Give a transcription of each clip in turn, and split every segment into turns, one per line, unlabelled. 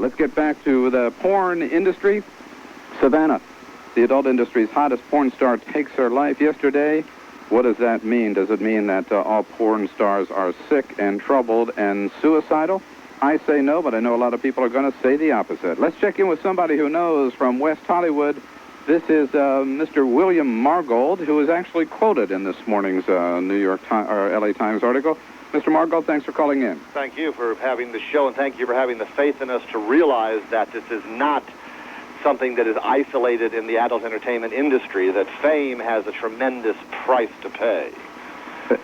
let's get back to the porn industry. Savannah, the adult industry's hottest porn star takes her life yesterday. What does that mean? Does it mean that all porn stars are sick and troubled and suicidal? I say no, but I know a lot of people are going to say the opposite. Let's check in with somebody who knows from West Hollywood. This is Mr. William Margold, who is actually quoted in this morning's New York Times or LA Times article. Mr. Margold, thanks for calling in.
Thank you for having the show, and thank you for having the faith in us to realize that this is not something that is isolated in the adult entertainment industry, that fame has a tremendous price to pay.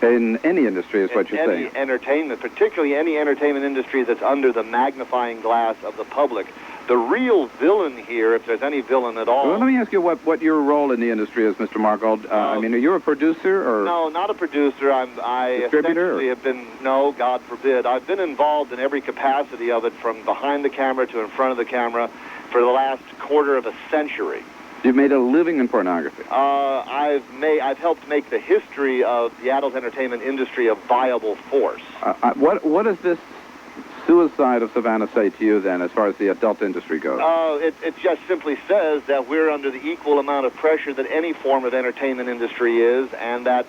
In any industry is what you're saying.
Any entertainment, particularly any entertainment industry that's under the magnifying glass of the public. The real villain here, if there's any villain at all...
Well, let me ask you what your role in the industry is, Mr. Margold. I mean, are you a producer or...
No, not a producer. I essentially have been... No, God forbid. I've been involved in every capacity of it, from behind the camera to in front of the camera, for the last quarter of a century.
You've made a living in pornography.
I've helped make the history of the adult entertainment industry a viable force.
What does this suicide of Savannah say to you, then, as far as the adult industry goes?
It just simply says that we're under the equal amount of pressure that any form of entertainment industry is, and that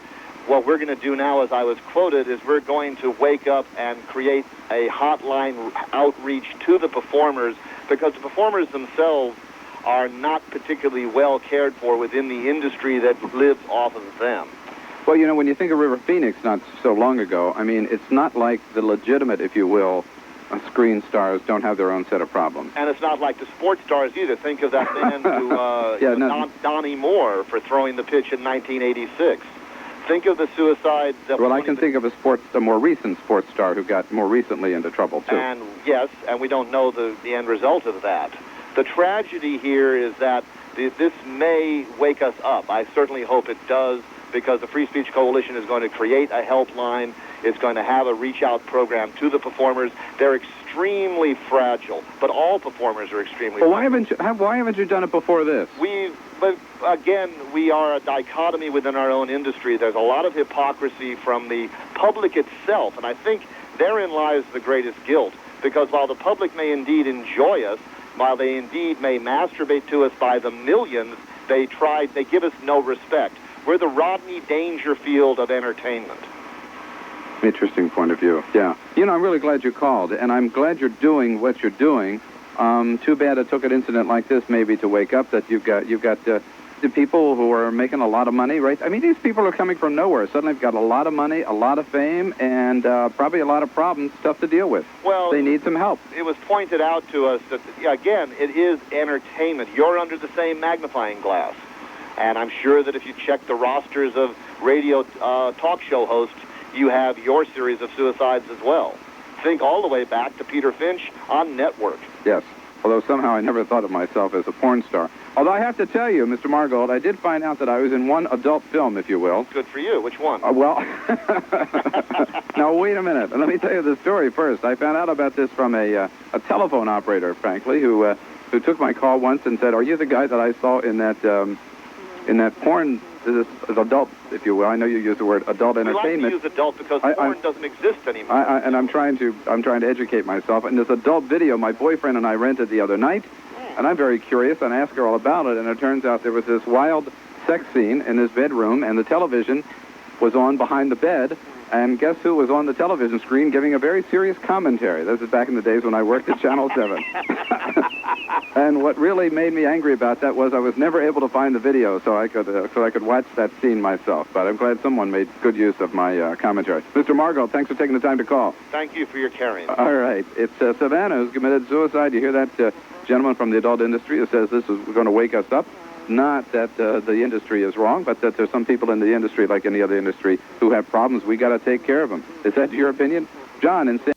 what we're going to do now, as I was quoted, is we're going to wake up and create a hotline outreach to the performers, because the performers themselves are not particularly well cared for within the industry that lives off of them.
Well, you know, when you think of River Phoenix not so long ago, I mean, it's not like the legitimate, if you will, screen stars don't have their own set of problems.
And it's not like the sports stars either. Think of that man who, Donnie Moore, for throwing the pitch in 1986. Think of the suicides that...
Well, I can think of a more recent sports star who got more recently into trouble, too.
And, yes, and we don't know the end result of that. The tragedy here is that this may wake us up. I certainly hope it does, because the Free Speech Coalition is going to create a helpline. It's going to have a reach-out program to the performers. They're extremely fragile, but all performers are extremely fragile.
Why haven't you done it before this?
But again, we are a dichotomy within our own industry. There's a lot of hypocrisy from the public itself, and I think therein lies the greatest guilt, because while the public may indeed enjoy us, while they indeed may masturbate to us by the millions, they give us no respect. We're the Rodney Dangerfield of entertainment.
Interesting point of view. Yeah. You know, I'm really glad you called, and I'm glad you're doing what you're doing. Too bad it took an incident like this maybe to wake up that you've got the people who are making a lot of money, right? I mean, these people are coming from nowhere. Suddenly they've got a lot of money, a lot of fame, and probably a lot of problems, stuff to deal with. Well, they need some help.
It was pointed out to us that, again, it is entertainment. You're under the same magnifying glass. And I'm sure that if you check the rosters of radio talk show hosts, you have your series of suicides as well. Think all the way back to Peter Finch on Network.
Yes, although somehow I never thought of myself as a porn star. Although I have to tell you, Mr. Margold, I did find out that I was in one adult film, if you will.
Good for you. Which one?
Well, now wait a minute. Let me tell you the story first. I found out about this from a telephone operator, frankly, who took my call once and said, "Are you the guy that I saw in that porn?" This adult, if you will. I know you use the word adult entertainment.
We like to use adult because porn doesn't exist anymore.
And I'm trying to educate myself. And this adult video, my boyfriend and I rented the other night, and I'm very curious, and I asked her all about it, and it turns out there was this wild sex scene in his bedroom, and the television was on behind the bed, and guess who was on the television screen giving a very serious commentary? This is back in the days when I worked at Channel 7. And what really made me angry about that was I was never able to find the video so I could watch that scene myself. But I'm glad someone made good use of my commentary. Mr. Margold, thanks for taking the time to call.
Thank you for your caring.
All right. It's Savannah who's committed suicide. You hear that gentleman from the adult industry who says this is going to wake us up? Not that the industry is wrong, but that there's some people in the industry, like any other industry, who have problems. We got to take care of them. Is that your opinion? John in San